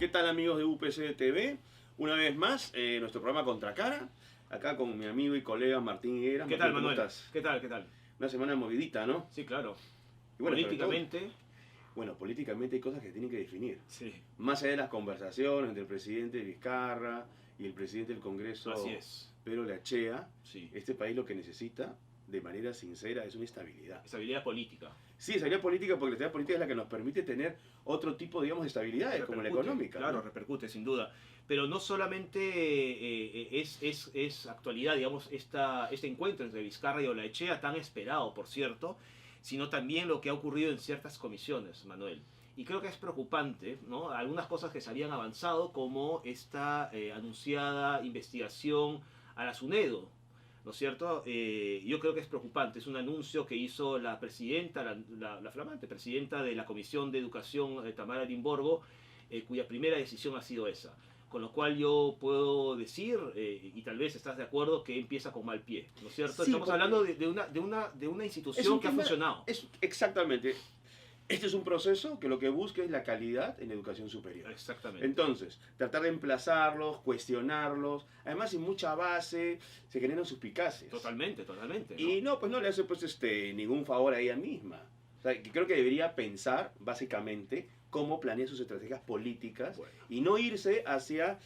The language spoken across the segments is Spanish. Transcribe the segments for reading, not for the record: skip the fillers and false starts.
¿Qué tal, amigos de UPC TV? Una vez más, nuestro programa Contracara, acá con mi amigo y colega Martín Higuera. ¿Qué Martín, tal, Manuel? ¿cómo estás? ¿Qué tal? ¿Qué tal? Una semana movidita, ¿no? Sí, claro. Y bueno, Políticamente, bueno, políticamente hay cosas que tienen que definir. sí, Más allá de las conversaciones entre el presidente Vizcarra y el presidente del Congreso, así es. Pedro Lachea, Sí. este país lo que necesita, de manera sincera, es una estabilidad. Estabilidad política. Sí, estabilidad política, porque la estabilidad política es la que nos permite tener otro tipo, digamos, de estabilidades, como la Repercute, económica. Claro, ¿no? repercute, sin duda. Pero no solamente es actualidad, digamos, este encuentro entre Vizcarra y Olaechea, tan esperado, por cierto, sino también lo que ha ocurrido en ciertas comisiones, Manuel. Y creo que es preocupante, ¿no? Algunas cosas que se habían avanzado, como esta anunciada investigación a la SUNEDO, ¿no es cierto? Yo creo que es preocupante. Es un anuncio que hizo la presidenta, la flamante presidenta de la Comisión de Educación, Tamara Limborgo, cuya primera decisión ha sido esa. Con lo cual yo puedo decir, y tal vez estás de acuerdo, que empieza con mal pie, ¿no es cierto? Sí, Estamos hablando de una institución que ha funcionado. Exactamente. Este es un proceso que lo que busca es la calidad en la educación superior. Exactamente. Entonces, tratar de emplazarlos, cuestionarlos, además sin mucha base, se generan suspicacias. Totalmente, totalmente. ¿no? Y no, pues no le hace pues ningún favor a ella misma. O sea, que creo que debería pensar, básicamente, cómo planea sus estrategias políticas, Bueno. y no irse hacia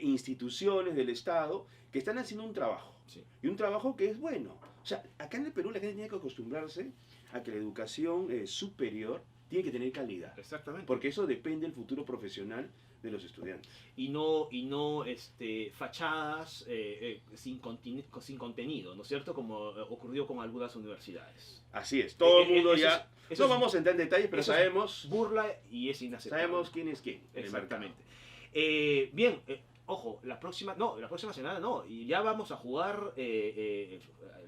instituciones del Estado que están haciendo un trabajo. Sí. Y un trabajo que es bueno. O sea, acá en el Perú la gente tiene que acostumbrarse a que la educación superior tiene que tener calidad. Exactamente. Porque eso depende del futuro profesional de los estudiantes. Y no fachadas sin contenido, ¿no es cierto? Como ocurrió con algunas universidades. Así es, todo el mundo eso ya... eso no vamos a entrar en detalles, pero eso sabemos, burla y es inaceptable. sabemos quién es quién en el mercado. Exactamente. Bien, ojo, la próxima semana no, y ya vamos a jugar,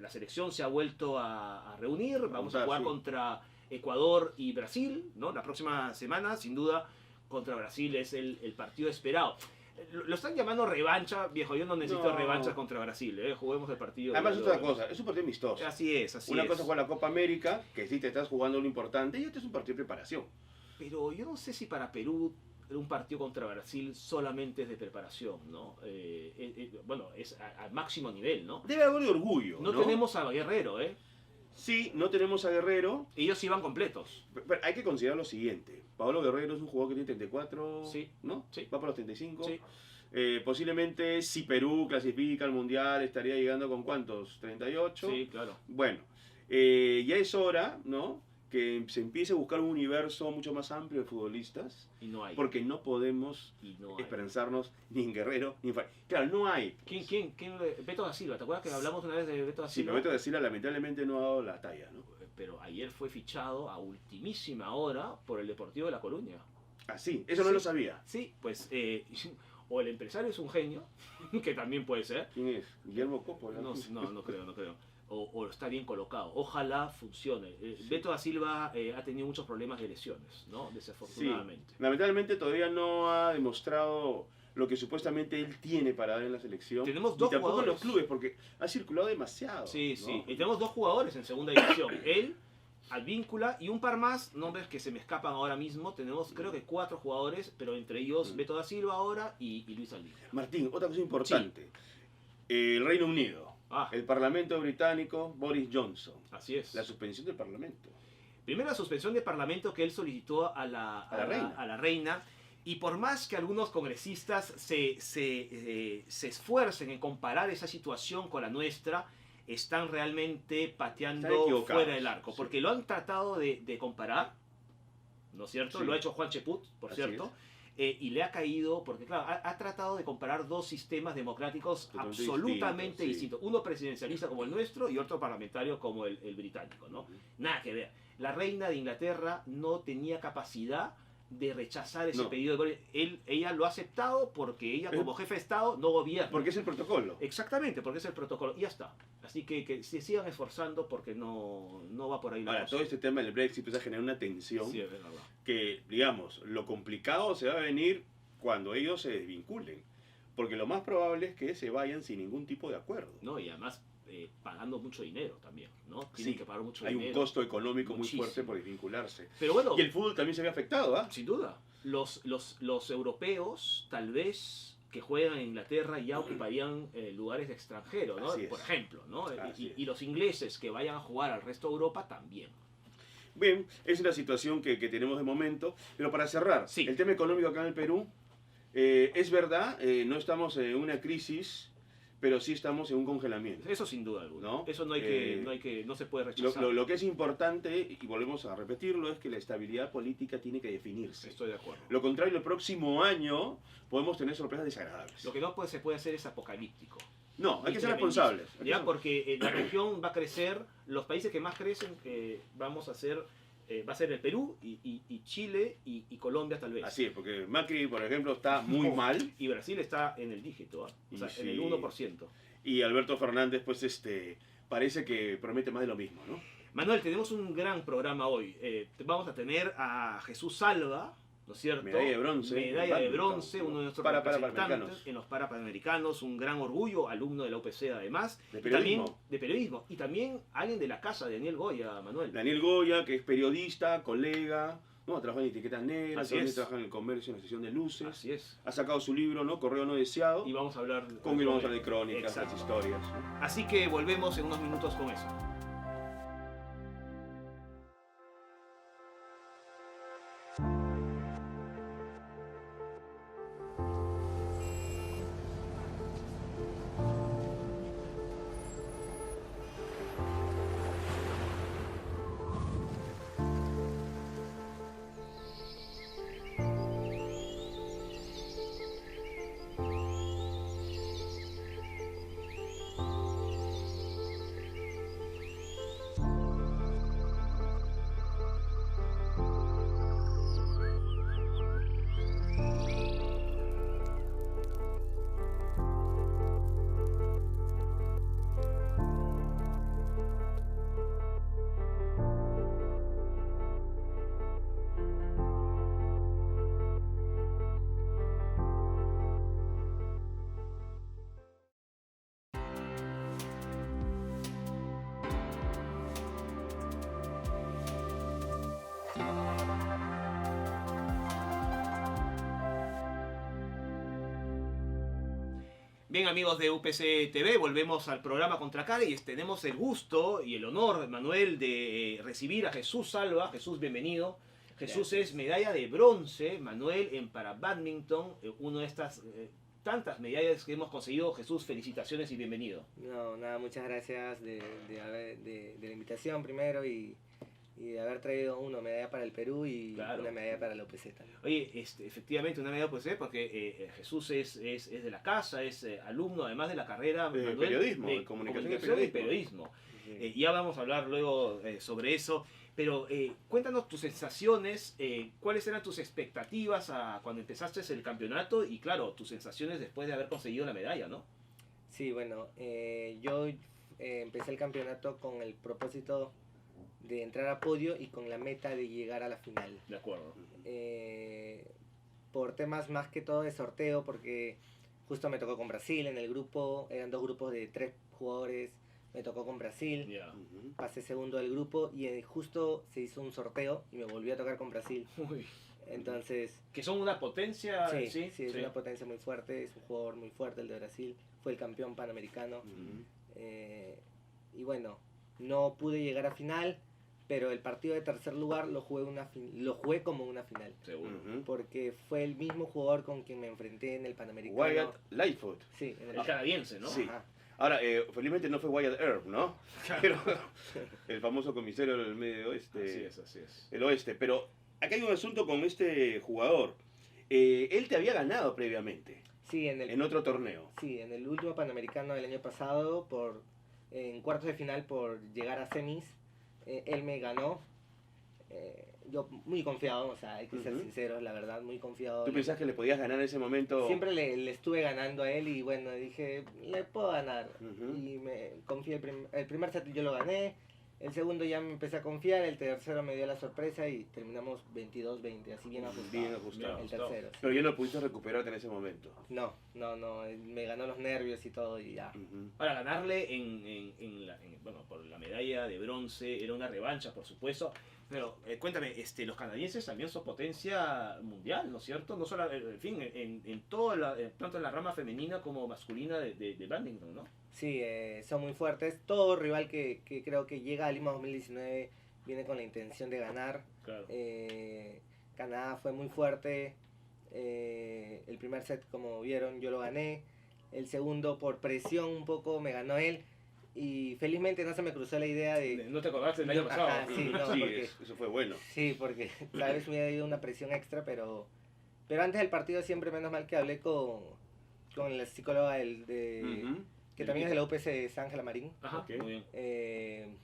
la selección se ha vuelto a reunir, vamos a jugar sí. contra Ecuador y Brasil, ¿no? La próxima semana, sin duda, contra Brasil es el partido esperado. Lo están llamando revancha, viejo, yo no necesito No. revancha contra Brasil, juguemos el partido. Además, es otra cosa, es un partido amistoso. Así es. Una cosa es jugar la Copa América, que sí te estás jugando lo importante, y otro es un partido de preparación. Pero yo no sé si para Perú un partido contra Brasil solamente es de preparación, ¿no? Bueno, es a máximo nivel, ¿no? Debe haber de orgullo, ¿no? No tenemos a Guerrero, ¿eh? Sí, no tenemos a Guerrero. Ellos iban completos. Pero hay que considerar lo siguiente. Pablo Guerrero es un jugador que tiene 34, Sí, ¿no? sí. Va para los 35. Sí. Posiblemente, si Perú clasifica al Mundial, estaría llegando con ¿cuántos? 38. Sí, claro. Bueno, ya es hora, ¿no? Que se empiece a buscar un universo mucho más amplio de futbolistas, Y no hay. porque no podemos Y no hay. esperanzarnos ni en Guerrero ni en Claro, no hay. ¿Quién? Beto da Silva, ¿te acuerdas que hablamos una vez de Beto da Sí, Silva? prometo decirle, lamentablemente no ha dado la talla, ¿no? Pero ayer fue fichado a ultimísima hora por el Deportivo de La Coruña. Ah, sí, eso no Sí. lo sabía. Sí, pues o el empresario es un genio, que también puede ser. ¿Quién es? Guillermo Coppola. No creo. O está bien colocado. Ojalá funcione. Beto da Silva ha tenido muchos problemas de lesiones, ¿no? Desafortunadamente. Sí, lamentablemente todavía no ha demostrado lo que supuestamente él tiene para dar en la selección. Tenemos y dos tampoco en los jugadores. clubes, porque ha circulado demasiado. Sí, ¿no? sí. Y tenemos dos jugadores en segunda división. Él, Advíncula y un par más, nombres que se me escapan ahora mismo. Tenemos creo que 4 jugadores, pero entre ellos Beto da Silva ahora y Luis Aldívar. Martín, otra cosa importante. El Reino Unido, el Parlamento británico, Boris Johnson. Así es. La suspensión del Parlamento. Primero la suspensión de Parlamento que él solicitó a la reina. Y por más que algunos congresistas se esfuercen en comparar esa situación con la nuestra, están realmente pateando fuera del arco. Sí. Porque lo han tratado de comparar, ¿no es cierto? Sí. Lo ha hecho Juan Cheput, por Así cierto. Y le ha caído, porque claro, ha tratado de comparar dos sistemas democráticos Totalmente absolutamente distintos, distintos. Uno presidencialista como el nuestro y otro parlamentario como el británico, ¿no? Nada que ver. La reina de Inglaterra no tenía capacidad de rechazar ese pedido de ella lo ha aceptado porque ella como jefe de Estado no gobierna. Porque es el protocolo. Exactamente, porque es el protocolo. Y ya está. Así que se sigan esforzando porque no va por ahí la Ahora, cosa. todo este tema del Brexit empieza a generar una tensión Sí, es verdad. que, digamos, lo complicado se va a venir cuando ellos se desvinculen. Porque lo más probable es que se vayan sin ningún tipo de acuerdo. No, y además pagando mucho dinero también, ¿no? Tienen Sí, que pagar mucho hay dinero. un costo económico Muchísimo. muy fuerte por desvincularse. Pero bueno, Y el fútbol también se ve afectado, ¿ah? sin duda. los europeos, tal vez, que juegan en Inglaterra ya ocuparían lugares de extranjero, ¿no? Por ejemplo, ¿no? Y los ingleses que vayan a jugar al resto de Europa también. Bien, esa es la situación que tenemos de momento. Pero para cerrar, Sí. el tema económico acá en el Perú, es verdad, no estamos en una crisis, pero sí estamos en un congelamiento. Eso sin duda alguna. ¿No? Eso no se puede rechazar. Lo que es importante, y volvemos a repetirlo, es que la estabilidad política tiene que definirse. Estoy de acuerdo. Lo contrario, el próximo año podemos tener sorpresas desagradables. Lo que no se puede hacer es apocalíptico. No, hay que ser responsables. Ya, porque la región va a crecer, los países que más crecen vamos a ser, va a ser el Perú y Chile y Colombia tal vez. Así es, porque Macri, por ejemplo, está muy mal. Y Brasil está en el dígito, o sea, Sí. en el 1%. Y Alberto Fernández, pues, parece que promete más de lo mismo, ¿no? Manuel, tenemos un gran programa hoy. Vamos a tener a Jesús Salva, ¿no es cierto? Medalla de bronce. Medalla de bronce, uno de nuestros representantes Panamericanos. en los Parapanamericanos, un gran orgullo, alumno de la UPC además. De periodismo. También, de periodismo. Y también alguien de la casa, Daniel Goya, Manuel. Daniel Goya, que es periodista, colega, ¿no? Trabaja en etiquetas negras, Así también es. trabaja en el comercio, en la sección de luces. Así es. Ha sacado su libro, ¿no? Correo no deseado. Y vamos a hablar... Con él vamos a hablar de crónicas, Exacto. las historias, ¿no? Así que volvemos en unos minutos con eso. Bien, amigos de UPC TV, volvemos al programa Contracara y tenemos el gusto y el honor, Manuel, de recibir a Jesús Salva. Jesús, bienvenido. Jesús es medalla de bronce, Manuel, en para badminton, una de estas tantas medallas que hemos conseguido. Jesús, felicitaciones y bienvenido. No, nada, muchas gracias de la invitación primero y de haber traído una medalla para el Perú y Claro. una medalla para la UPC también. Oye, efectivamente una medalla puede ser porque Jesús es de la casa, es alumno además de la carrera De Manuel, periodismo, de comunicación y periodismo. Sí. Ya vamos a hablar luego sobre eso, pero cuéntanos tus sensaciones, cuáles eran tus expectativas cuando empezaste el campeonato y claro, tus sensaciones después de haber conseguido la medalla, ¿no? Sí, bueno, yo empecé el campeonato con el propósito de entrar a podio y con la meta de llegar a la final. De acuerdo. Por temas más que todo de sorteo, porque justo me tocó con Brasil en el grupo, eran 2 grupos de 3 jugadores, me tocó con Brasil, Ya. Ujú. pasé segundo del grupo y justo se hizo un sorteo y me volvió a tocar con Brasil. Uy, Entonces, que son una potencia, sí, es una potencia muy fuerte, es un jugador muy fuerte el de Brasil, fue el campeón panamericano. Ujú. Y bueno, no pude llegar a final, pero el partido de tercer lugar lo jugué como una final. Seguro. Ujú. Porque fue el mismo jugador con quien me enfrenté en el Panamericano. Wyatt Lightfoot. Sí, en El canadiense, ¿no? Sí. Ajá. Ahora, felizmente no fue Wyatt Earp, ¿no? Pero el famoso comisario del Medio Oeste. Así es. El Oeste. Pero acá hay un asunto con este jugador. Él te había ganado previamente Sí, en otro torneo. sí, en el último Panamericano del año pasado, en cuartos de final por llegar a semis, él me ganó. Yo muy confiado, o sea, hay que ser Ujú. sinceros, la verdad, muy confiado. ¿Tú pensás que le podías ganar en ese momento? Siempre le estuve ganando a él y bueno, dije, le puedo ganar. Ujú. Y me confié, el primer set yo lo gané, el segundo ya me empecé a confiar, el tercero me dio la sorpresa y terminamos 22-20, así bien ajustado. Bien ajustado. El tercero. sí. Pero ya no pudiste recuperarte en ese momento. No, me ganó los nervios y todo y ya. Ujú. Para ganarle bueno, por la medalla de bronce era una revancha, por supuesto, Pero cuéntame, los canadienses también son potencia mundial, ¿no es cierto? No solo, en fin, en toda tanto en la rama femenina como masculina de badminton, ¿no? Sí, son muy fuertes. Todo rival que creo que llega a Lima 2019 viene con la intención de ganar. Claro. Canadá fue muy fuerte. El primer set, como vieron, yo lo gané. El segundo, por presión un poco, me ganó él. Y felizmente no se me cruzó la idea de... ¿No te acordaste del año pasado? Ajá, sí, no, Sí, porque, eso fue bueno. sí, porque tal vez me hubiera ido una presión extra, pero antes del partido siempre menos mal que hablé con la psicóloga Ujú. que también es de la UPC, es Ángela Marín. Ajá, Ok. muy bien.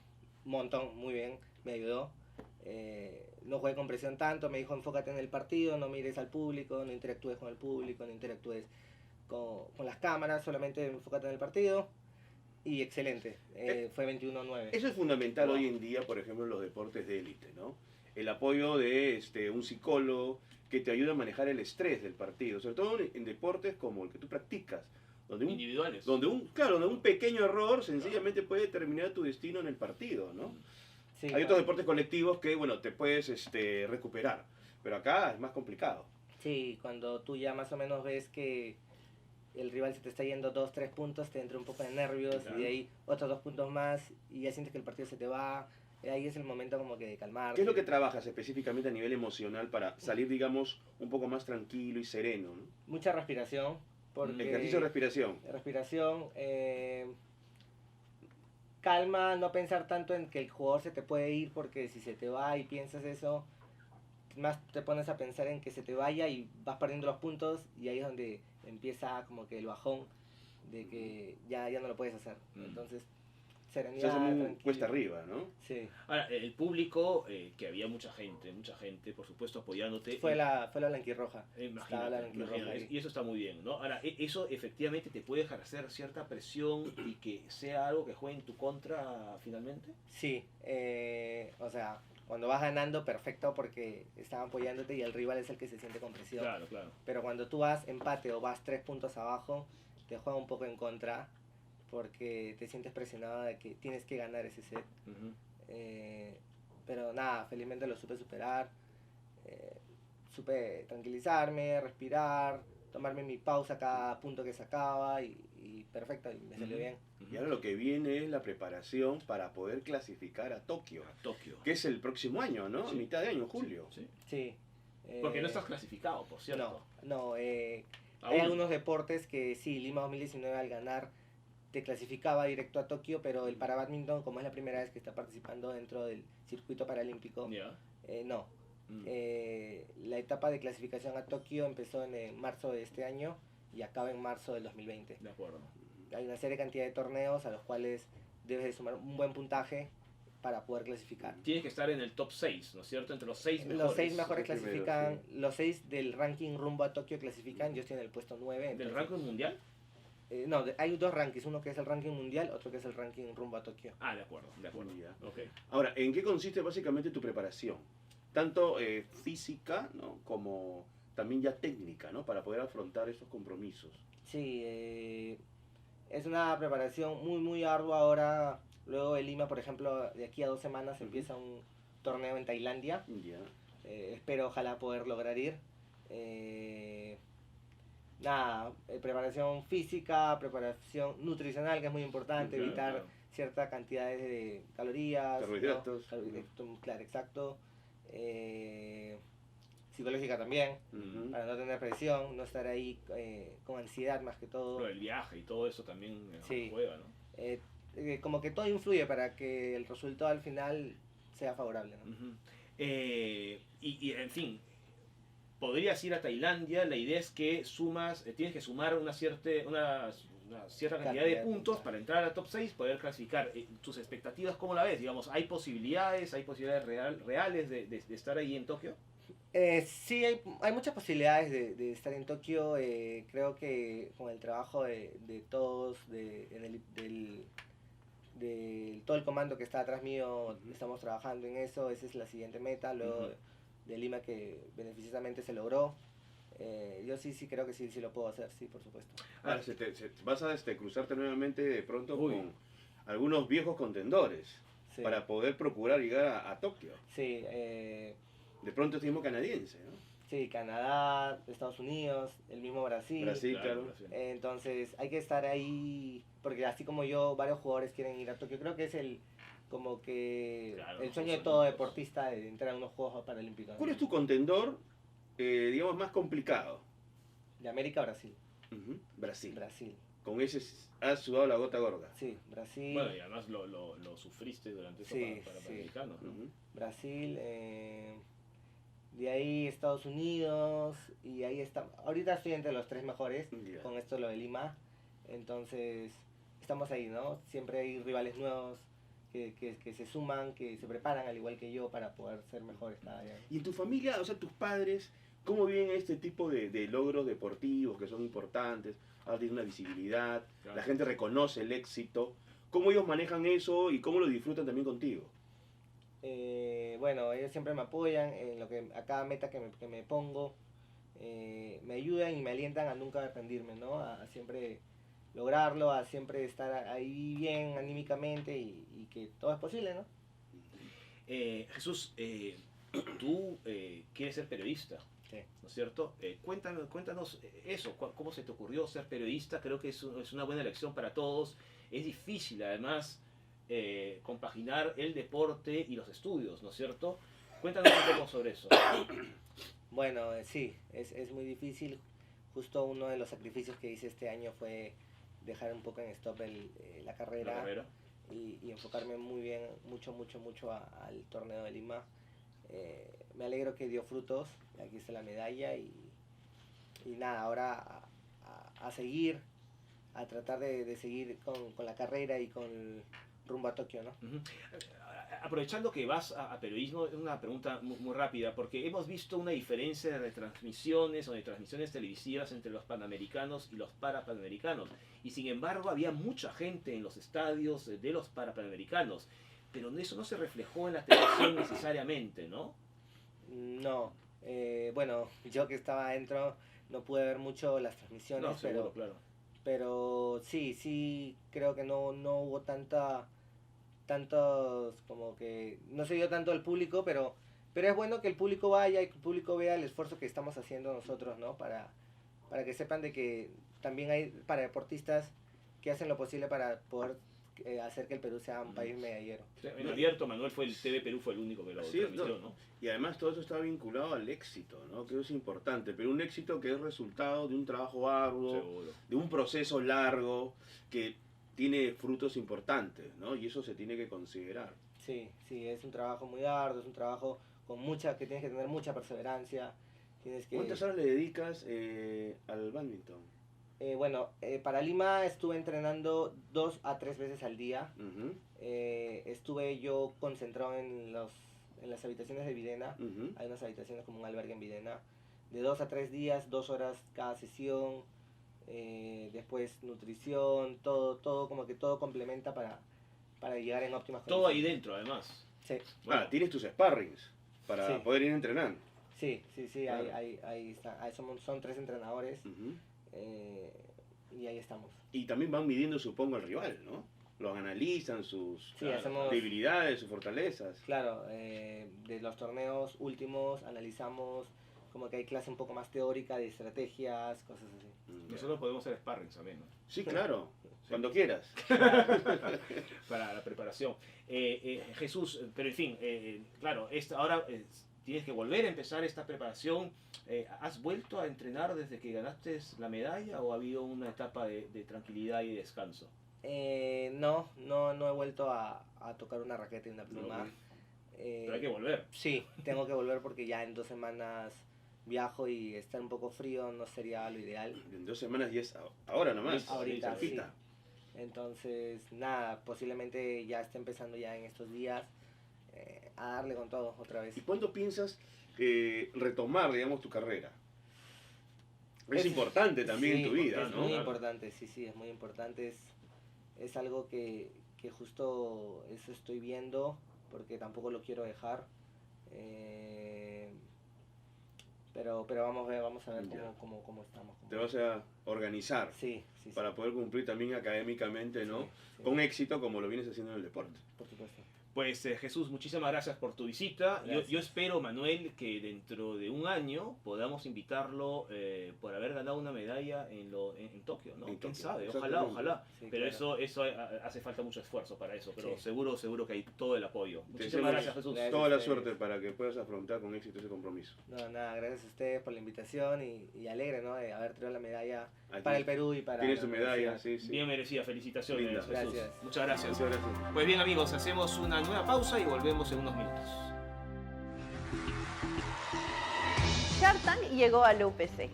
Un montón, muy bien, me ayudó. No jugué con presión tanto, me dijo enfócate en el partido, no mires al público, no interactúes con el público, no interactúes con las cámaras, solamente enfócate en el partido. Y excelente, fue 21-9. Eso es fundamental Wow. hoy en día, por ejemplo, en los deportes de élite, ¿no? El apoyo de un psicólogo que te ayuda a manejar el estrés del partido, sobre todo en deportes como el que tú practicas, donde Individuales. donde un pequeño error sencillamente puede determinar tu destino en el partido, ¿no? Sí, Hay otros deportes colectivos que, bueno, te puedes recuperar, pero acá es más complicado. sí, cuando tú ya más o menos ves que el rival se te está yendo 2-3 puntos, te entra un poco de nervios, Claro. y de ahí otros 2 puntos más, y ya sientes que el partido se te va. Ahí es el momento como que de calmarte. ¿Qué es lo que trabajas específicamente a nivel emocional para salir, digamos, un poco más tranquilo y sereno, ¿no? Mucha respiración, porque... Ejercicio de respiración. respiración, calma, no pensar tanto en que el jugador se te puede ir, porque si se te va y piensas eso, más te pones a pensar en que se te vaya y vas perdiendo los puntos, y ahí es donde empieza como que el bajón de que ya no lo puedes hacer. Mm. Entonces, Se serenidad, hace muy tranquilo. cuesta arriba, ¿no? Sí, Ahora, el público, que había mucha gente, por supuesto, apoyándote. fue la blanquirroja. Estaba la Imagínate, blanquirroja imagínate, ahí. y eso está muy bien, ¿no? Ahora, eso efectivamente te puede ejercer cierta presión y que sea algo que juegue en tu contra finalmente. Sí, o sea, cuando vas ganando, perfecto, porque están apoyándote y el rival es el que se siente con presión. Claro, claro. Pero cuando tú vas empate o vas 3 puntos abajo, te juega un poco en contra, porque te sientes presionado de que tienes que ganar ese set. Ujú. Pero nada, felizmente lo supe superar. Supe tranquilizarme, respirar, tomarme mi pausa cada punto que sacaba, y perfecto, y me salió Ujú. bien. Y ahora lo que viene es la preparación para poder clasificar a Tokio, A Tokio. que es el próximo año, ¿no? A Sí. mitad de año, en julio. Sí. Sí. Porque no estás clasificado, por cierto. No, hay Aún. algunos deportes que sí, Lima 2019 al ganar te clasificaba directo a Tokio, pero el para badminton, como es la primera vez que está participando dentro del circuito paralímpico, Ya. no. Mm. La etapa de clasificación a Tokio empezó en marzo de este año y acaba en marzo del 2020. De acuerdo. Hay una serie cantidad de torneos a los cuales debes de sumar un buen puntaje para poder clasificar. Tienes que estar en el top 6, ¿no es cierto? Entre los 6 mejores. Los 6 mejores Los primeros, clasifican, los 6 del ranking rumbo a Tokio clasifican, yo estoy en el puesto 9. ¿Del ranking mundial? No, hay dos rankings, uno que es el ranking mundial, otro que es el ranking rumbo a Tokio. Ah, de acuerdo, de acuerdo. Ya. Ok. Ahora, ¿en qué consiste básicamente tu preparación? Tanto física, ¿no? Como también ya técnica, ¿no? Para poder afrontar esos compromisos. Sí, es una preparación muy, muy ardua ahora. Luego de Lima, por ejemplo, de aquí a 2 semanas Ujú. empieza un torneo en Tailandia. Ya. Espero, ojalá, poder lograr ir. Nada, preparación física, preparación nutricional, que es muy importante, Claro, evitar claro. ciertas cantidades de calorías. Carbohidratos. ¿no? Claro, exacto. Psicológica también, Ujú. para no tener presión, no estar ahí con ansiedad más que todo. Pero el viaje y todo eso también Sí. juega, ¿no? Como que todo influye para que el resultado al final sea favorable, ¿no? Ujú. En fin, podrías ir a Tailandia. La idea es que tienes que sumar una cierta cantidad de puntos para entrar a top 6, poder clasificar. ¿Tus expectativas cómo la ves? Digamos, ¿hay posibilidades reales de estar ahí en Tokio? Sí, hay muchas posibilidades de estar en Tokio. Creo que con el trabajo de todos, de todo el comando que está atrás mío, estamos trabajando en eso. Esa es la siguiente meta. Luego Ujú. de Lima, que beneficiosamente se logró. Yo sí creo que sí lo puedo hacer, sí, por supuesto. Ahora, vas a cruzarte nuevamente de pronto Uy. con algunos viejos contendores. Sí. para poder procurar llegar a Tokio. Sí, De pronto es mismo canadiense, ¿no? sí, Canadá, Estados Unidos, el mismo Brasil. Brasil, claro. Brasil. Entonces hay que estar ahí, porque así como yo, varios jugadores quieren ir a Tokio. Creo que es como que Claro, el los sueño de Juegos todo Olímpicos. deportista de entrar a unos Juegos Paralímpicos. ¿Cuál es tu contendor, digamos, más complicado? De América, Brasil. Ujú, Brasil. Brasil. Con ese has sudado la gota gorda. Sí, Brasil. Bueno, y además lo sufriste durante esos Sí, para sí. Panamericanos, ¿no? Ujú. Brasil. De ahí Estados Unidos. Y ahí está. Ahorita estoy entre los 3 mejores. Ya. Con esto lo de Lima. Entonces, estamos ahí, ¿no? Siempre hay rivales nuevos que se suman, que se preparan al igual que yo para poder ser mejores cada día. Y en tu familia, o sea, tus padres, ¿cómo viven este tipo de logros deportivos que son importantes? Ahora tiene una visibilidad, Claro. la gente reconoce el éxito. ¿Cómo ellos manejan eso y cómo lo disfrutan también contigo? Bueno, ellos siempre me apoyan en a cada meta que me pongo. Me ayudan y me alientan a nunca rendirme, ¿no? A siempre lograrlo, a siempre estar ahí bien anímicamente y que todo es posible, ¿no? Jesús, tú quieres ser periodista, Sí. ¿no es cierto? Cuéntanos eso, cómo se te ocurrió ser periodista. Creo que es una buena elección para todos. Es difícil, además, compaginar el deporte y los estudios, ¿no es cierto? Cuéntanos un poco sobre eso. Bueno, sí, es muy difícil. Justo uno de los sacrificios que hice este año fue dejar un poco en stop la carrera. La carrera. Y enfocarme muy bien, mucho al torneo de Lima. Me alegro que dio frutos, aquí está la medalla y nada, ahora a seguir, a tratar de seguir con la carrera y con rumbo a Tokio, ¿no? Ujú. Aprovechando que vas a periodismo, una pregunta muy rápida, porque hemos visto una diferencia de retransmisiones o de transmisiones televisivas entre los panamericanos y los parapanamericanos. Y sin embargo había mucha gente en los estadios de los parapanamericanos, pero eso no se reflejó en la televisión necesariamente, ¿no? No, bueno, yo que estaba adentro no pude ver mucho las transmisiones, No, seguro, claro. pero sí, creo que no hubo tantos, como que no se dio tanto al público, pero es bueno que el público vaya y que el público vea el esfuerzo que estamos haciendo nosotros, ¿no? Para que sepan de que también hay para deportistas que hacen lo posible para poder hacer que el Perú sea un país medallero. En abierto, Manuel TV Perú fue el único que lo Así es, transmitió, ¿no? Y además todo eso está vinculado al éxito, ¿no? Que es importante, pero un éxito que es resultado de un trabajo arduo, Seguro. de un proceso largo, que tiene frutos importantes, ¿no? Y eso se tiene que considerar. Sí, es un trabajo muy arduo, es un trabajo que tienes que tener mucha perseverancia. ¿Cuántas horas le dedicas al bádminton? Bueno, para Lima estuve entrenando 2 a 3 veces al día. Ujú, Estuve yo concentrado en las habitaciones de Videna. ujú. Hay unas habitaciones como un albergue en Videna. De 2 a 3 días, 2 horas cada sesión. Después nutrición, todo como que todo complementa para llegar en óptimas Todo ahí condiciones. dentro, además. Sí, Bueno, Tienes tus sparrings para Sí. poder ir entrenando. sí, Claro. ahí está. Ahí son 3 entrenadores Ujú. y ahí estamos. Y también van midiendo, supongo, al rival, ¿no? Los analizan, sus Sí, Claro. hacemos, debilidades, sus fortalezas. claro, de los torneos últimos analizamos como que hay clase un poco más teórica de estrategias, cosas así. nosotros podemos hacer sparrings también, ¿no? Sí, claro, cuando quieras. Para la preparación. Jesús, pero en fin, claro, ahora tienes que volver a empezar esta preparación. ¿Has vuelto a entrenar desde que ganaste la medalla o ha habido una etapa de tranquilidad y descanso? No he vuelto a tocar una raqueta y una pluma. No, pero hay que volver. Sí, tengo que volver porque ya en 2 semanas viajo y estar un poco frío no sería lo ideal. En 2 semanas y es ahora nomás. Ahorita, sí. cerquita. Entonces, nada, posiblemente ya esté empezando ya en estos días a darle con todo otra vez. ¿Y cuándo piensas retomar, digamos, tu carrera? Es importante también sí, en tu vida, es ¿no? muy Claro. importante, sí, es muy importante. Es algo que justo eso estoy viendo porque tampoco lo quiero dejar. Pero vamos a ver Ya. cómo estamos. Te vas a organizar Sí. para poder cumplir también académicamente, ¿no? Sí, Con éxito como lo vienes haciendo en el deporte. por supuesto. Pues Jesús, muchísimas gracias por tu visita. Yo espero, Manuel, que dentro de un año podamos invitarlo por haber ganado una medalla en Tokio, ¿no? ¿Quién sabe? Ojalá. Sí, Pero claro. eso hace falta mucho esfuerzo para eso, pero Sí. seguro que hay todo el apoyo. Muchísimas deseamos gracias, Jesús. Gracias. toda la ustedes. suerte para que puedas afrontar con éxito ese compromiso. No, nada, gracias a ustedes por la invitación y alegre, ¿no? De haber traído la medalla Aquí. para el Perú y para Tienes la tu medalla, universidad. sí. Bien merecida, felicitaciones, Linda. Jesús. Gracias. Muchas gracias. Muchas gracias. Pues bien, amigos, hacemos una nueva pausa y volvemos en unos minutos. Shark Tank llegó a la UPC.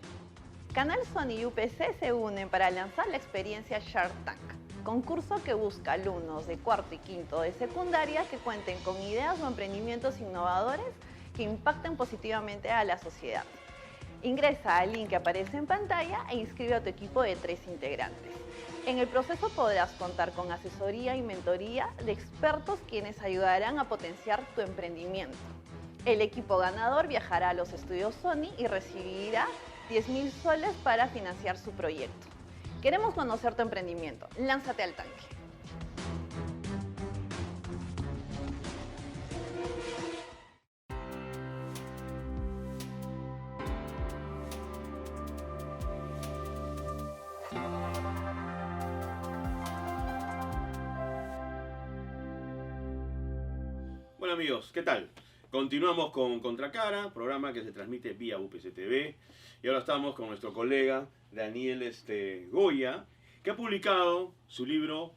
Canal Sony y UPC se unen para lanzar la experiencia Shark Tank, concurso que busca alumnos de cuarto y quinto de secundaria que cuenten con ideas o emprendimientos innovadores que impacten positivamente a la sociedad. Ingresa al link que aparece en pantalla e inscribe a tu equipo de 3 integrantes. En el proceso podrás contar con asesoría y mentoría de expertos quienes ayudarán a potenciar tu emprendimiento. El equipo ganador viajará a los estudios Sony y recibirá 10.000 soles para financiar su proyecto. Queremos conocer tu emprendimiento. Lánzate al tanque. Bueno amigos, ¿qué tal? Continuamos con Contracara, programa que se transmite vía UPC TV. Y ahora estamos con nuestro colega Daniel Goya, que ha publicado su libro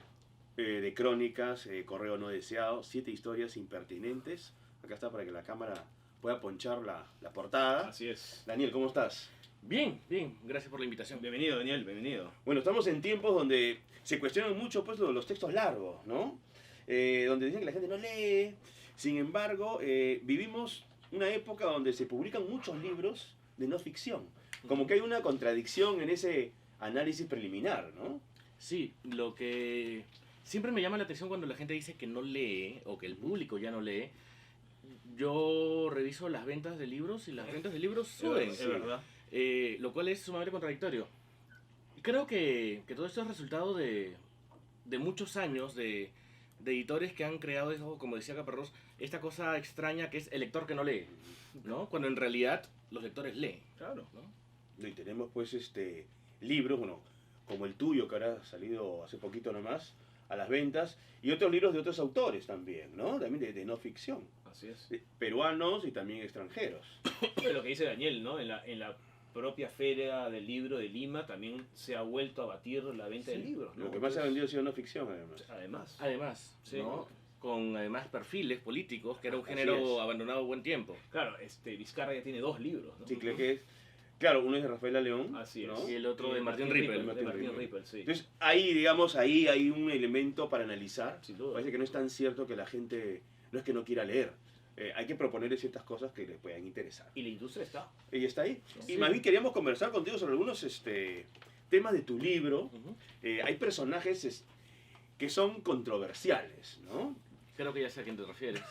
de crónicas, Correo no deseado, 7 historias impertinentes. Acá está para que la cámara pueda ponchar la portada. Así es. Daniel, ¿cómo estás? Bien, gracias por la invitación. Bienvenido, Daniel, bienvenido. Bueno, estamos en tiempos donde se cuestionan mucho pues, los textos largos, ¿no? Donde dicen que la gente no lee. Sin embargo, vivimos una época donde se publican muchos libros de no ficción. Como que hay una contradicción en ese análisis preliminar, ¿no? Sí, lo que siempre me llama la atención cuando la gente dice que no lee o que el público ya no lee. Yo reviso las ventas de libros y las ventas de libros suben, Es verdad. lo cual es sumamente contradictorio. Creo que todo esto es resultado de muchos años de editores que han creado eso, como decía Caparrós, esta cosa extraña que es el lector que no lee, ¿no? Cuando en realidad los lectores leen, Claro. ¿no? Y tenemos pues libros, bueno, como el tuyo que ahora ha salido hace poquito nomás a las ventas, y otros libros de otros autores también, ¿no? También de no ficción, Así es. peruanos y también extranjeros. Lo que dice Daniel, ¿no? En la propia feria del libro de Lima también se ha vuelto a batir la venta de libros, ¿no? Lo que más se ha Entonces, vendido ha sido no ficción, además. Además, Sí. ¿no? Con además perfiles políticos, que era un Así género es. abandonado buen tiempo. claro, Vizcarra ya tiene 2 libros, ¿no? Sí, creo que es. Claro, uno es de Rafael León. Así es. ¿no? Y el otro de Martín Rippel. De Martín Martín Rippel. Rippel, sí. Entonces, ahí, digamos, ahí hay un elemento para analizar. Sin duda. Parece que no es tan cierto que la gente, no es que no quiera leer. Hay que proponerle ciertas cosas que les puedan interesar. Y la industria está. Ella está ahí. Sí. Y más bien queríamos conversar contigo sobre algunos temas de tu libro. Ujú. Hay personajes que son controversiales, ¿no? Creo que ya sé a quién te refieres.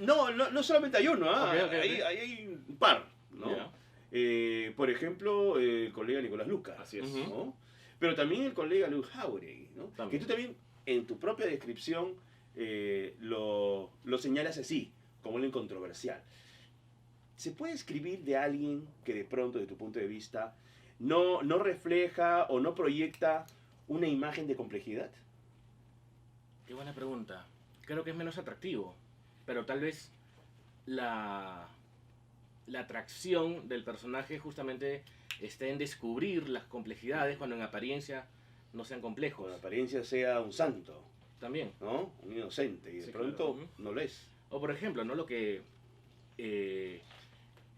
No solamente hay uno, ¿ah? Ok, ok, ok. Hay un par, ¿no? Ya. Por ejemplo, el colega Nicolás Lucas. Así es. Ujú. ¿no? Pero también el colega Luis Jauregui, ¿no? También. Que tú también en tu propia descripción lo señalas así, como alguien controversial. ¿Se puede escribir de alguien que de pronto, desde tu punto de vista, no refleja o no proyecta una imagen de complejidad? Qué buena pregunta. Creo que es menos atractivo, pero tal vez la atracción del personaje justamente está en descubrir las complejidades cuando en apariencia no sean complejos. Con apariencia sea un santo, También. ¿no? Un inocente, y de Sí, pronto claro. no lo es. O por ejemplo, ¿no? Lo que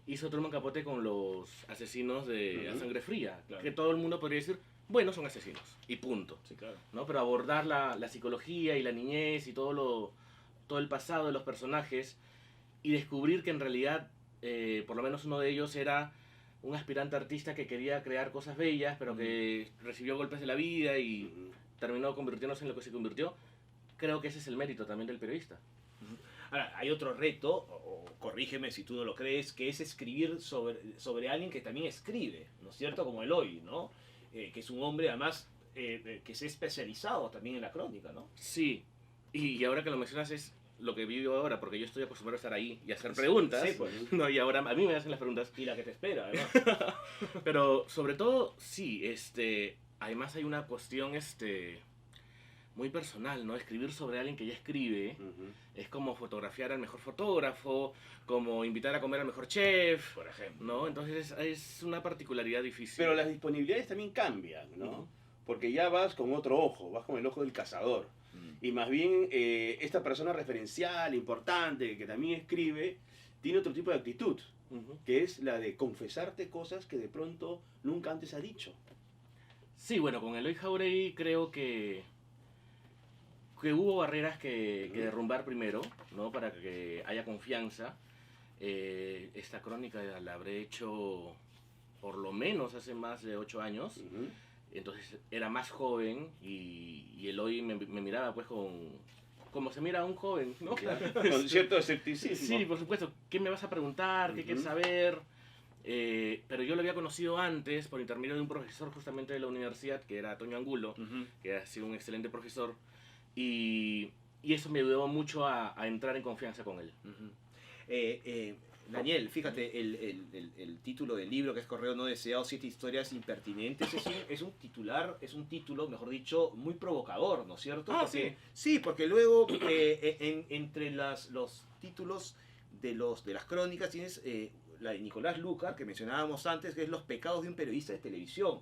hizo Truman Capote con los asesinos de A Ujú. Sangre Fría. Claro. Que todo el mundo podría decir, bueno, son asesinos. Y punto. Sí, claro. ¿No? Pero abordar la psicología y la niñez y todo el pasado de los personajes y descubrir que en realidad, por lo menos uno de ellos era un aspirante artista que quería crear cosas bellas, pero que recibió golpes de la vida y Ujú. terminó convirtiéndose en lo que se convirtió. Creo que ese es el mérito también del periodista. Ahora, hay otro reto, o corrígeme si tú no lo crees, que es escribir sobre alguien que también escribe, ¿no es cierto? Como Eloy, ¿no? Que es un hombre, además, que se ha especializado también en la crónica, ¿no? Sí, y ahora que lo mencionas es lo que vivo ahora, porque yo estoy acostumbrado a estar ahí y a hacer preguntas. Sí, pues. ¿no? Y ahora a mí me hacen las preguntas. Y la que te espera, además. Pero sobre todo, sí, además hay una cuestión muy personal, ¿no? Escribir sobre alguien que ya escribe es como fotografiar al mejor fotógrafo, como invitar a comer al mejor chef, Por ejemplo. ¿no? Entonces es una particularidad difícil. Pero las disponibilidades también cambian, ¿no? Ujú. Porque ya vas con otro ojo, vas con el ojo del cazador. Y más bien esta persona referencial, importante, que también escribe, tiene otro tipo de actitud, Ujú. que es la de confesarte cosas que de pronto nunca antes ha dicho. Sí, bueno, con Eloy Jauregui creo que hubo barreras que derrumbar primero, ¿no? Para que haya confianza. Esta crónica la habré hecho por lo menos hace más de 8 años. Ujú. Entonces era más joven y Eloy me miraba pues como se mira a un joven, ¿no? Claro, con cierto escepticismo. Sí, por supuesto. ¿Qué me vas a preguntar? ¿Qué quieres saber? Pero yo lo había conocido antes por intermedio de un profesor justamente de la universidad, que era Toño Angulo, que ha sido un excelente profesor. Y eso me ayudó mucho a entrar en confianza con él. Daniel, fíjate, el título del libro, que es Correo no deseado, 7 historias impertinentes, es un título, mejor dicho, muy provocador, ¿no es cierto? Ah, Porque, sí, porque luego entre los títulos de las crónicas tienes la de Nicolás Lucar, que mencionábamos antes, que es Los pecados de un periodista de televisión.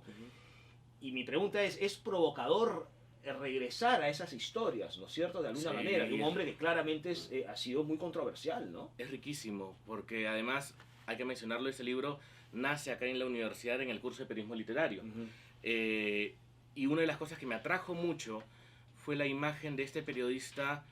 Y mi pregunta es provocador regresar a esas historias, ¿no es cierto? De alguna Sí. manera, de un hombre que claramente ha sido muy controversial, ¿no? Es riquísimo, porque además, hay que mencionarlo, ese libro nace acá en la universidad en el curso de periodismo literario. Y una de las cosas que me atrajo mucho fue la imagen de este periodista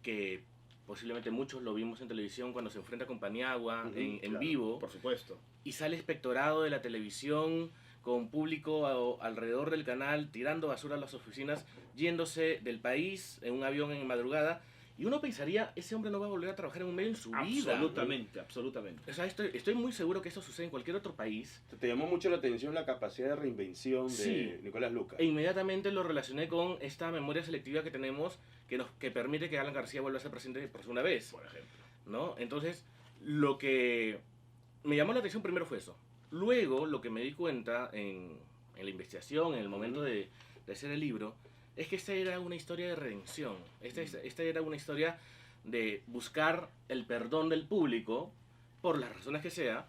que posiblemente muchos lo vimos en televisión cuando se enfrenta con Paniagua en Claro, vivo, por supuesto. y sale espectorado de la televisión con público alrededor del canal, tirando basura a las oficinas, yéndose del país en un avión en madrugada. Y uno pensaría, ese hombre no va a volver a trabajar en un medio en su vida. Absolutamente, absolutamente. O sea, estoy muy seguro que eso sucede en cualquier otro país. Te llamó mucho la atención la capacidad de reinvención de Sí. Nicolás Lucar. E inmediatamente lo relacioné con esta memoria selectiva que tenemos, que permite que Alan García vuelva a ser presidente por segunda vez, Por ejemplo. ¿no? Entonces, lo que me llamó la atención primero fue eso. Luego, lo que me di cuenta en la investigación, en el momento de hacer el libro, es que esta era una historia de redención. Esta era una historia de buscar el perdón del público, por las razones que sea,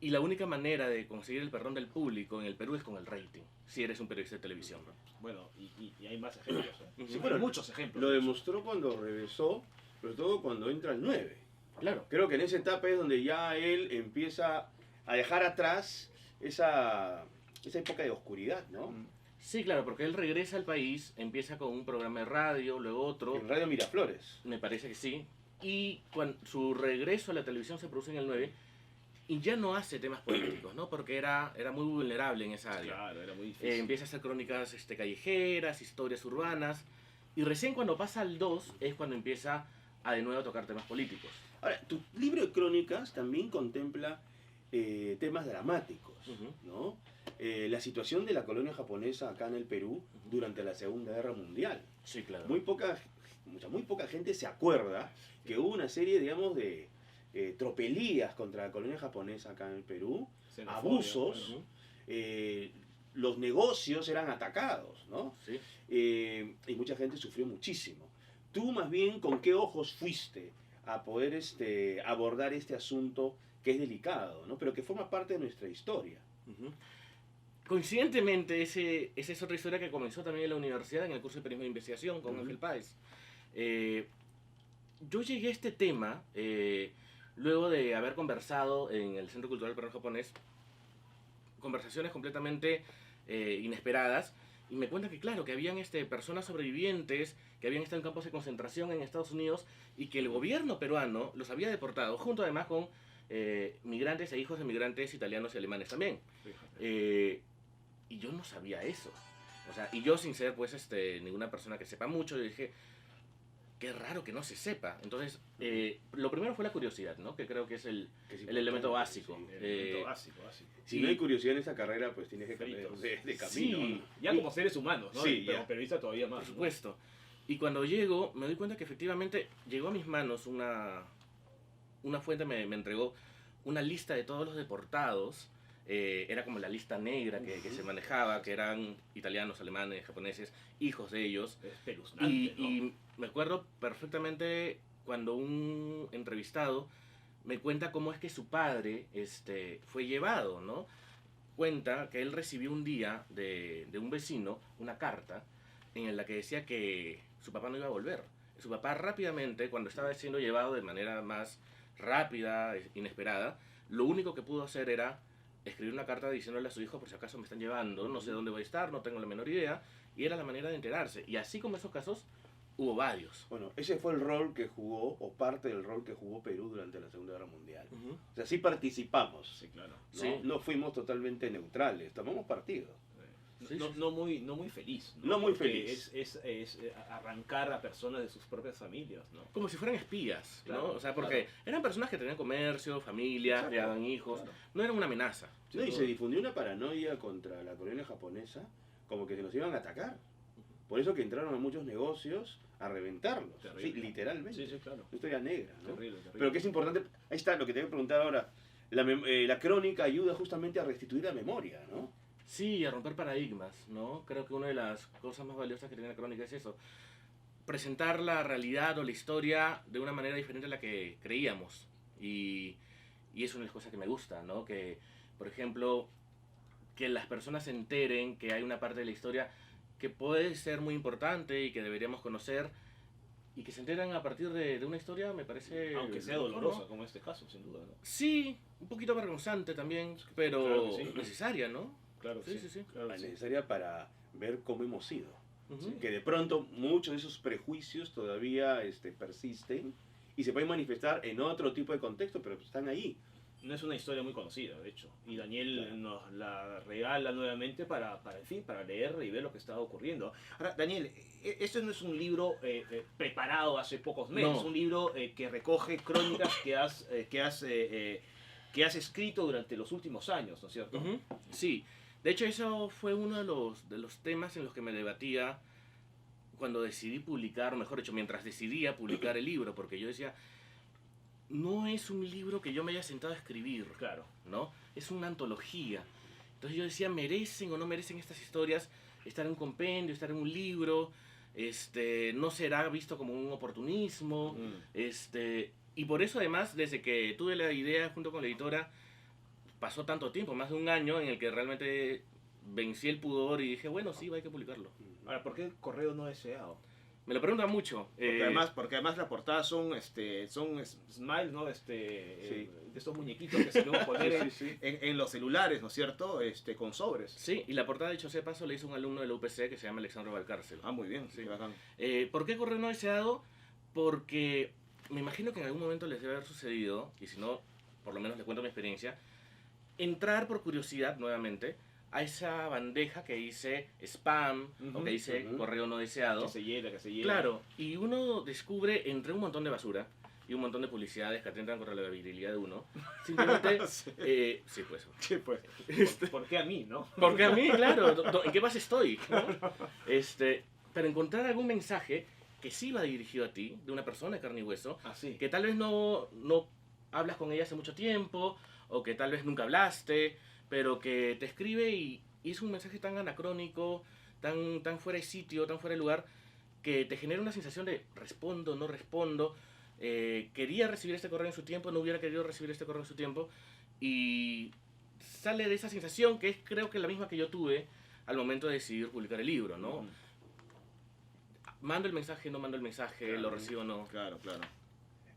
y la única manera de conseguir el perdón del público en el Perú es con el rating, si eres un periodista de televisión. Bueno, y hay más ejemplos. Ujú. Sí, bueno, muchos ejemplos. Lo demostró cuando regresó, sobre todo cuando entra al 9. Claro. Creo que en esa etapa es donde ya él empieza a dejar atrás esa época de oscuridad, ¿no? Sí, claro, porque él regresa al país, empieza con un programa de radio, luego otro, En Radio Miraflores. me parece que sí, y cuando su regreso a la televisión se produce en el 9, y ya no hace temas políticos, ¿no? Porque era muy vulnerable en esa área. Claro, era muy difícil. Empieza a hacer crónicas callejeras, historias urbanas, y recién cuando pasa al 2 es cuando empieza a de nuevo tocar temas políticos. Ahora, tu libro de crónicas también contempla temas dramáticos, ¿no? La situación de la colonia japonesa acá en el Perú durante la Segunda Guerra Mundial. Sí, claro. Muy poca gente se acuerda que hubo una serie, digamos, de tropelías contra la colonia japonesa acá en el Perú, Xenofobia. abusos, Ujú. los negocios eran atacados, ¿no? Sí. Y mucha gente sufrió muchísimo. Tú más bien, ¿con qué ojos fuiste a poder abordar este asunto que es delicado, ¿no? Pero que forma parte de nuestra historia? Ujú. Coincidentemente, esa es otra historia que comenzó también en la universidad, en el curso de periodismo de investigación con Ángel Páez. Yo llegué a este tema luego de haber conversado en el Centro Cultural Peruano-Japonés, conversaciones completamente inesperadas, y me cuentan que claro, que habían personas sobrevivientes que habían estado en campos de concentración en Estados Unidos y que el gobierno peruano los había deportado, junto además con migrantes e hijos de migrantes italianos y alemanes también. Y yo no sabía eso. O sea, y yo sin ser pues ninguna persona que sepa mucho, yo dije, qué raro que no se sepa. Entonces, lo primero fue la curiosidad, ¿no? Que creo que es el elemento básico. Sí, el elemento básico. Si no hay curiosidad en esta carrera, pues tienes que cambiar Fritos. de camino. Sí. ¿no? Ya como seres humanos, ¿no? Sí, Pero ya. periodista todavía más. Por supuesto. Y cuando llego, me doy cuenta que efectivamente llegó a mis manos una fuente, me entregó una lista de todos los deportados. Era como la lista negra que se manejaba, que eran italianos, alemanes, japoneses, hijos de ellos. Es espeluznante, ¿no? Y me acuerdo perfectamente cuando un entrevistado me cuenta cómo es que su padre fue llevado, ¿no? Cuenta que él recibió un día de un vecino una carta en la que decía que su papá no iba a volver. Su papá rápidamente, cuando estaba siendo llevado de manera más rápida, inesperada, lo único que pudo hacer era escribir una carta diciéndole a su hijo, por si acaso me están llevando, no sé dónde voy a estar, no tengo la menor idea, y era la manera de enterarse. Y así como esos casos, hubo varios. Bueno, ese fue el rol que jugó, o parte del rol que jugó Perú durante la Segunda Guerra Mundial. O sea, sí participamos, Sí, claro. ¿no? Sí. No fuimos totalmente neutrales, tomamos partido. Sí, sí. No muy feliz. No muy Porque feliz. Es arrancar a personas de sus propias familias, ¿no? Como si fueran espías, ¿no? Claro, O sea, porque eran personas que tenían comercio, familia, Exacto, creaban hijos, claro. no eran una amenaza. No, y se difundió una paranoia contra la colonia japonesa, como que se nos iban a atacar. Por eso que entraron a muchos negocios a reventarlos, Terrible. sí, literalmente. Sí, sí, claro. Una historia negra, ¿no? Terrible, terrible. Pero que es importante, ahí está lo que te voy a preguntar ahora. La crónica ayuda justamente a restituir la memoria, ¿no? Sí, a romper paradigmas, ¿no? Creo que una de las cosas más valiosas que tiene la crónica es eso. Presentar la realidad o la historia de una manera diferente a la que creíamos. Y es una de las cosas que me gusta, ¿no? Que, por ejemplo, que las personas se enteren que hay una parte de la historia que puede ser muy importante y que deberíamos conocer, y que se enteran a partir de una historia, me parece... Aunque sea mejor, dolorosa, ¿no? como en este caso, sin duda, ¿no? Sí, un poquito vergonzante también, pero Claro que sí. necesaria, ¿no? Claro, Sí, sí, sí. Claro que Es sí. necesaria para ver cómo hemos sido. Ujú. Que de pronto muchos de esos prejuicios todavía persisten y se pueden manifestar en otro tipo de contexto, pero están ahí. No es una historia muy conocida, de hecho. Y Daniel Claro. nos la regala nuevamente en fin, para leer y ver lo que está ocurriendo. Ahora, Daniel, este no es un libro preparado hace pocos meses, No. es un libro que recoge crónicas que has escrito durante los últimos años, ¿no es cierto? Ujú. Sí, de hecho eso fue uno de los temas en los que me debatía cuando decidí publicar, o mejor dicho, mientras decidía publicar el libro, porque yo decía, no es un libro que yo me haya sentado a escribir, Claro. ¿no? Es una antología. Entonces yo decía, ¿merecen o no merecen estas historias estar en un compendio, estar en un libro? ¿No será visto como un oportunismo? Y por eso además, desde que tuve la idea junto con la editora, pasó tanto tiempo, más de un año, en el que realmente vencí el pudor y dije, bueno, sí, hay que publicarlo. Ahora, ¿por qué correo no deseado? Me lo preguntan mucho. Porque además la portada son smiles, ¿no? De estos muñequitos que se pueden poner Sí, sí. en los celulares, ¿no es cierto? Con sobres. Sí, y la portada, dicho sea de paso, le hizo un alumno de la UPC que se llama Alexandro Valcárcel. Ah, muy bien, Sí. sí, bacán. ¿Por qué correo no deseado? Porque me imagino que en algún momento les debe haber sucedido, y si no, por lo menos les cuento mi experiencia, entrar por curiosidad nuevamente a esa bandeja que dice spam o que dice Ujú. correo no deseado. Que se hiela. Claro, y uno descubre entre un montón de basura y un montón de publicidades que atentan contra la virilidad de uno. Simplemente, Sí. sí, pues. Sí, pues. ¿Por qué a mí, no? Porque a mí, claro, ¿en qué base estoy? ¿no? Para encontrar algún mensaje que sí va dirigido a ti, de una persona de carne y hueso, Así. que tal vez no hablas con ella hace mucho tiempo, o que tal vez nunca hablaste, pero que te escribe y es un mensaje tan anacrónico, tan fuera de sitio, tan fuera de lugar, que te genera una sensación de respondo, no respondo, quería recibir este correo en su tiempo, no hubiera querido recibir este correo en su tiempo, y sale de esa sensación que es creo que la misma que yo tuve al momento de decidir publicar el libro, ¿no? Ujú. Mando el mensaje, no mando el mensaje, Claro. lo recibo o no. Claro.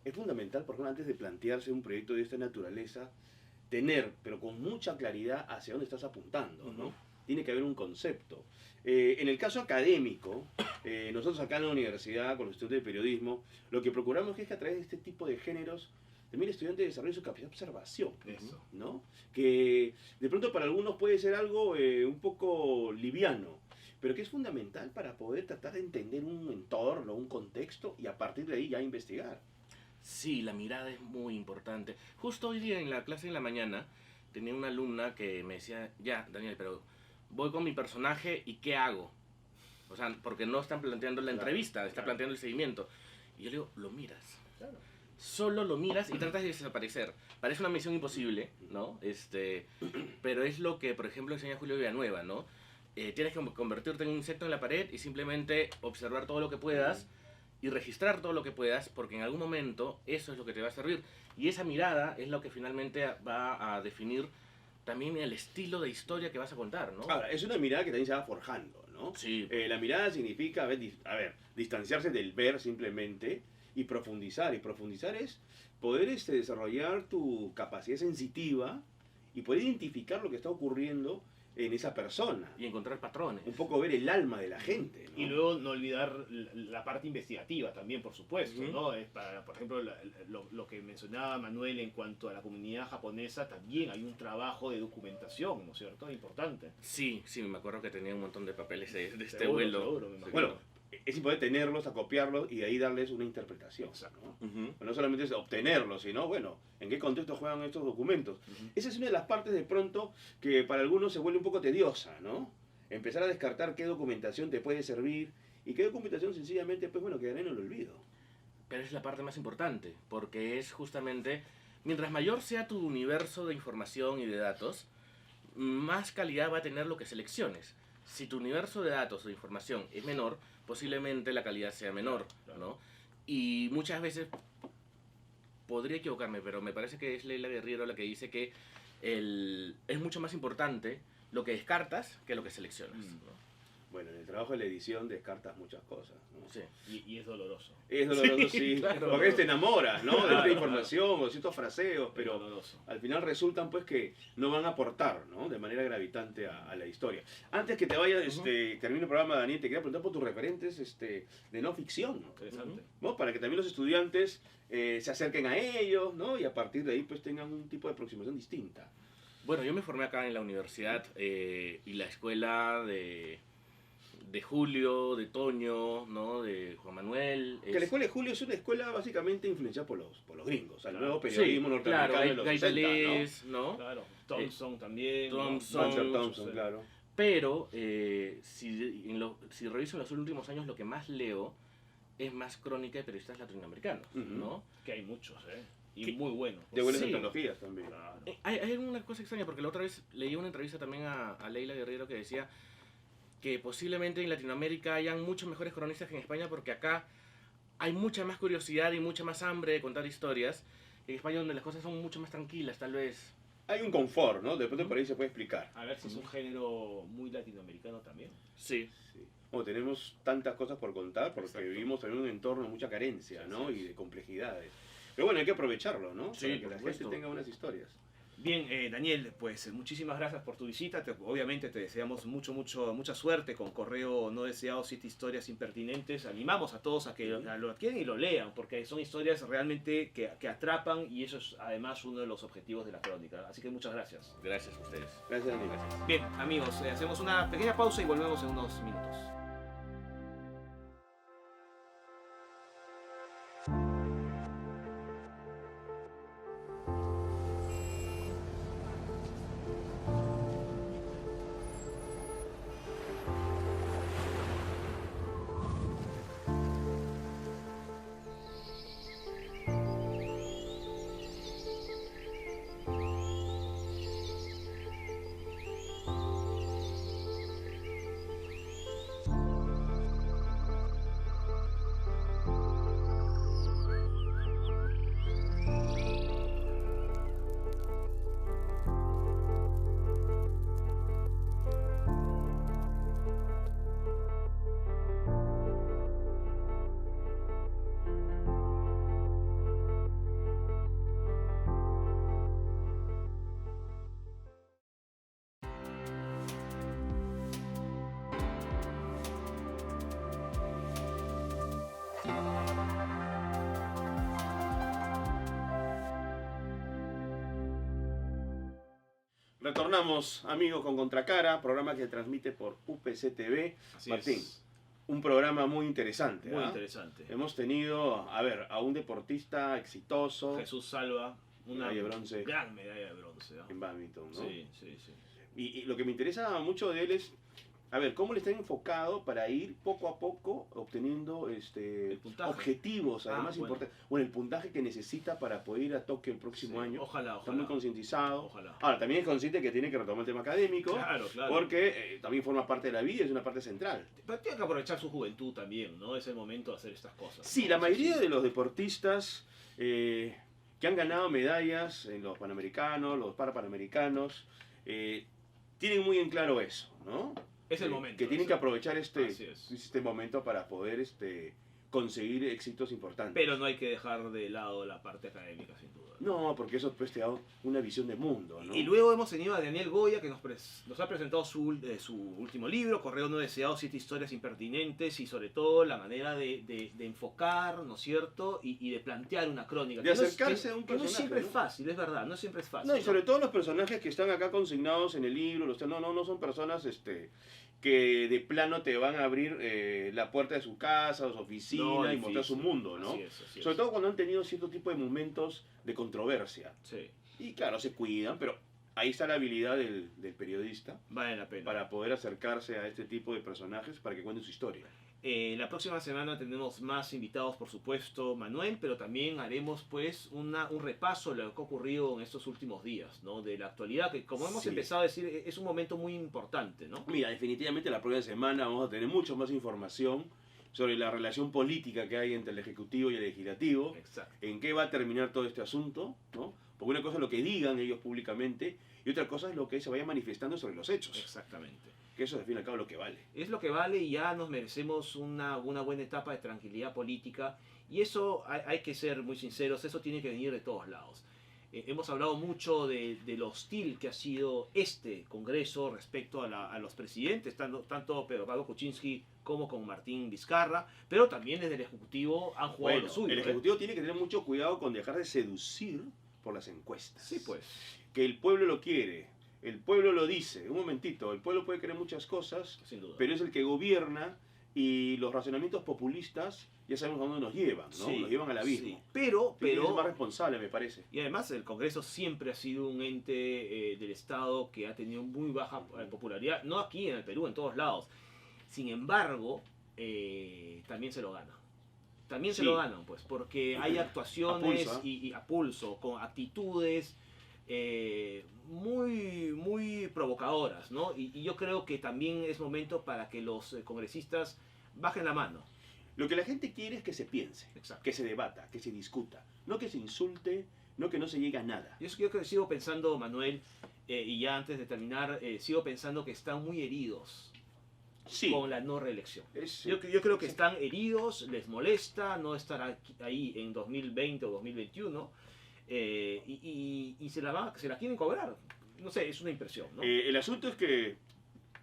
Es fundamental, por ejemplo, antes de plantearse un proyecto de esta naturaleza, tener, pero con mucha claridad, hacia dónde estás apuntando, ¿no? Ujú. Tiene que haber un concepto. En el caso académico, nosotros acá en la universidad, con los estudiantes de periodismo, lo que procuramos es que a través de este tipo de géneros, también el estudiante desarrolle su capacidad de observación, Eso. ¿no? Que de pronto para algunos puede ser algo un poco liviano, pero que es fundamental para poder tratar de entender un entorno, un contexto, y a partir de ahí ya investigar. Sí, la mirada es muy importante. Justo hoy día en la clase en la mañana tenía una alumna que me decía, ya, Daniel, pero voy con mi personaje y ¿qué hago? O sea, porque no están planteando la Claro, entrevista, está claro. planteando el seguimiento. Y yo le digo, lo miras. Claro. Solo lo miras y tratas de desaparecer. Parece una misión imposible, ¿no? Pero es lo que, por ejemplo, enseña Julio Villanueva, ¿no? Tienes que convertirte en un insecto en la pared y simplemente observar todo lo que puedas y registrar todo lo que puedas, porque en algún momento eso es lo que te va a servir. Y esa mirada es lo que finalmente va a definir también el estilo de historia que vas a contar, ¿no? Ahora, es una mirada que también se va forjando, ¿no? Sí. La mirada significa, distanciarse del ver simplemente y profundizar. Y profundizar es poder desarrollar tu capacidad sensitiva y poder identificar lo que está ocurriendo en esa persona. Y encontrar patrones. Un poco ver el alma de la gente, ¿no? Y luego no olvidar la parte investigativa también, por supuesto, Ujú. ¿no? Es para, por ejemplo, lo que mencionaba Manuel en cuanto a la comunidad japonesa, también hay un trabajo de documentación, ¿no es cierto? Importante. Sí, me acuerdo que tenía un montón de papeles de este Seguro, vuelo. seguro, me imagino. Bueno, es importante tenerlos, acopiarlos y de ahí darles una interpretación. Exacto. ¿no? Ujú. No solamente es obtenerlos, sino, bueno, en qué contexto juegan estos documentos. Ujú. Esa es una de las partes de pronto que para algunos se vuelve un poco tediosa, ¿no? Empezar a descartar qué documentación te puede servir y qué documentación sencillamente, pues bueno, quedará en el olvido. Pero es la parte más importante, porque es justamente, mientras mayor sea tu universo de información y de datos, más calidad va a tener lo que selecciones. Si tu universo de datos o de información es menor, posiblemente la calidad sea menor, Claro. ¿no? Y muchas veces, podría equivocarme, pero me parece que es Leila Guerriero la que dice que es mucho más importante lo que descartas que lo que seleccionas, ¿no? Bueno, en el trabajo de la edición descartas muchas cosas, ¿no? Sí. Y es doloroso. Es doloroso, sí, claro. porque te enamoras, ¿no? De Claro, esta información o ciertos fraseos, Es pero doloroso. al final resultan pues que no van a aportar, ¿no? De manera gravitante a la historia. Antes que te vayas, termine el programa, Daniel, te quería preguntar por tus referentes de no ficción, Interesante. ¿no? Para que también los estudiantes se acerquen a ellos, ¿no? Y a partir de ahí pues tengan un tipo de aproximación distinta. Bueno, yo me formé acá en la universidad y la escuela de Julio, de Toño, ¿no? De Juan Manuel. Que la escuela de Julio es una escuela básicamente influenciada por los gringos, al Claro. nuevo periodismo norteamericano claro, de los Guy 60, ¿no? Talés, ¿no? Claro. Thompson también. ¿no? Thompson, Walter Muchos, Thompson, claro. Pero si reviso en los últimos años, lo que más leo es más crónica de periodistas latinoamericanos, Ujú. ¿no? Que hay muchos, ¿eh? Y ¿Qué? muy buenos. De buenas Sí. tecnologías también. Claro. Hay una cosa extraña, porque la otra vez leí una entrevista también a Leila Guerrero que decía que posiblemente en Latinoamérica hayan muchos mejores cronistas que en España, porque acá hay mucha más curiosidad y mucha más hambre de contar historias. En España, donde las cosas son mucho más tranquilas, tal vez. Hay un confort, ¿no? De pronto por ahí se puede explicar. A ver si es un género muy latinoamericano también. Sí. Sí. Bueno, tenemos tantas cosas por contar porque Exacto. vivimos en un entorno de mucha carencia, ¿no? Sí, Y de complejidades. Pero bueno, hay que aprovecharlo, ¿no? Sí, Para que por la supuesto. gente tenga buenas historias. Bien, Daniel, pues muchísimas gracias por tu visita. Obviamente te deseamos mucha suerte con Correo No Deseado, 7 historias impertinentes. Animamos a todos a que lo adquieran y lo lean, porque son historias realmente que atrapan y eso es además uno de los objetivos de la crónica. Así que muchas gracias. Gracias a ustedes. Gracias, Daniel. Bien, amigos, hacemos una pequeña pausa y volvemos en unos minutos. Retornamos, amigos, con Contracara, programa que se transmite por UPC TV. Así Martín, es. un programa muy interesante. Muy ¿ah? interesante. Hemos tenido, a un deportista exitoso Jesús Salva, una Medalla de bronce. gran medalla de bronce. ¿no? en badminton, ¿no? Sí, sí, sí. Y lo que me interesa mucho de él es a ver, cómo le están enfocado para ir poco a poco obteniendo El puntaje. objetivos, además bueno. importantes, bueno, el puntaje que necesita para poder ir a Tokio el próximo Sí, año. Ojalá, Está muy ojalá. concientizado. Ojalá. Ahora, también es consciente que tiene que retomar el tema académico, Claro, claro. porque también forma parte de la vida, es una parte central. Pero tiene que aprovechar su juventud también, ¿no? Es el momento de hacer estas cosas. Sí, ¿no? la mayoría Sí. de los deportistas que han ganado medallas en los panamericanos, los parapanamericanos, tienen muy en claro eso, ¿no? Es el momento. Que tienen que aprovechar Así es. este momento para poder conseguir éxitos importantes. Pero no hay que dejar de lado la parte académica, sin duda. No, porque eso pues te da una visión de mundo, ¿no? Y luego hemos tenido a Daniel Goya, que nos ha presentado su último libro, Correo no deseado, 7 historias impertinentes, y sobre todo la manera de enfocar, ¿no es cierto? Y de plantear una crónica. De Que no es- acercarse a un que no personaje, siempre ¿no? es fácil, es verdad, no siempre es fácil. No, y sobre todo los personajes que están acá consignados en el libro, no son personas que de plano te van a abrir la puerta de su casa o su oficina No, y mostrar su difícil. mundo, ¿no? Así es. Sobre todo cuando han tenido cierto tipo de momentos de controversia. Sí, Y claro, se cuidan, pero ahí está la habilidad del periodista vale la pena. para poder acercarse a este tipo de personajes para que cuenten su historia. La próxima semana tendremos más invitados, por supuesto, Manuel, pero también haremos pues un repaso de lo que ha ocurrido en estos últimos días, ¿no? De la actualidad, que como hemos Sí. empezado a decir, es un momento muy importante, ¿no? Mira, definitivamente la próxima semana vamos a tener mucho más información sobre la relación política que hay entre el Ejecutivo y el Legislativo, Exacto. en qué va a terminar todo este asunto, ¿no? Porque una cosa es lo que digan ellos públicamente y otra cosa es lo que se vaya manifestando sobre los hechos, Exactamente. que eso es al fin y al cabo lo que vale. Es lo que vale y ya nos merecemos una buena etapa de tranquilidad política. Y eso hay que ser muy sinceros, eso tiene que venir de todos lados. Hemos hablado mucho de lo hostil que ha sido este Congreso respecto a los presidentes, tanto Pedro Pablo Kuczynski como con Martín Vizcarra, pero también desde el Ejecutivo han jugado Bueno, lo suyo. el Ejecutivo tiene que tener mucho cuidado con dejar de seducir por las encuestas. Sí, pues. Que el pueblo lo quiere, el pueblo lo dice. Un momentito, el pueblo puede querer muchas cosas, Sin duda. pero es el que gobierna y los razonamientos populistas ya sabemos a dónde nos llevan, ¿no? Sí, Nos llevan al abismo. sí. Pero, Tiene que ser más responsable, me parece. y además el Congreso siempre ha sido un ente del Estado que ha tenido muy baja popularidad, no aquí en el Perú, en todos lados. Sin embargo, también se lo gana. También se Sí. lo ganan, pues, porque hay actuaciones A pulso, ¿eh? y a pulso, con actitudes muy provocadoras, ¿no? Y yo creo que también es momento para que los congresistas bajen la mano. Lo que la gente quiere es que se piense, Exacto. que se debata, que se discuta. No que se insulte, no que no se llegue a nada. Yo que sigo pensando, Manuel, y ya antes de terminar, sigo pensando que están muy heridos Sí. con la no reelección. Es, Yo creo que están heridos, les molesta no estar ahí en 2020 o 2021 y se la quieren cobrar. No sé, es una impresión, ¿no? el asunto es que,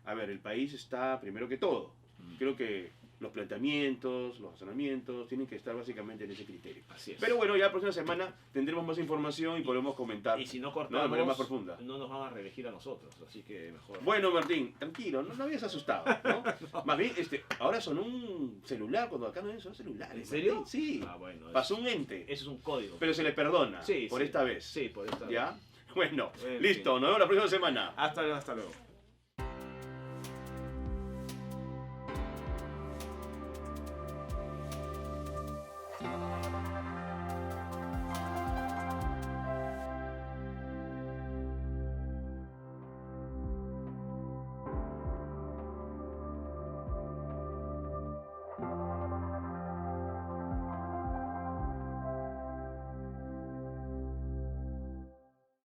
a ver, el país está primero que todo. Creo que los planteamientos, los razonamientos tienen que estar básicamente en ese criterio. Así es. Pero bueno, ya la próxima semana tendremos más información y podremos comentar. y si no ¿no? cortamos, De manera más profunda. no nos van a reelegir a nosotros, así que mejor. Bueno, Martín, tranquilo, no habías asustado, ¿no? Más bien, ahora sonó un celular, cuando acá no son celulares. ¿En serio? Martín. Sí. Ah, bueno, Pasó un ente, eso es un código. pero se le perdona Sí, por sí. esta vez. Sí, por esta vez. ¿Ya? Bueno, En listo, fin. nos vemos la próxima semana. Hasta luego.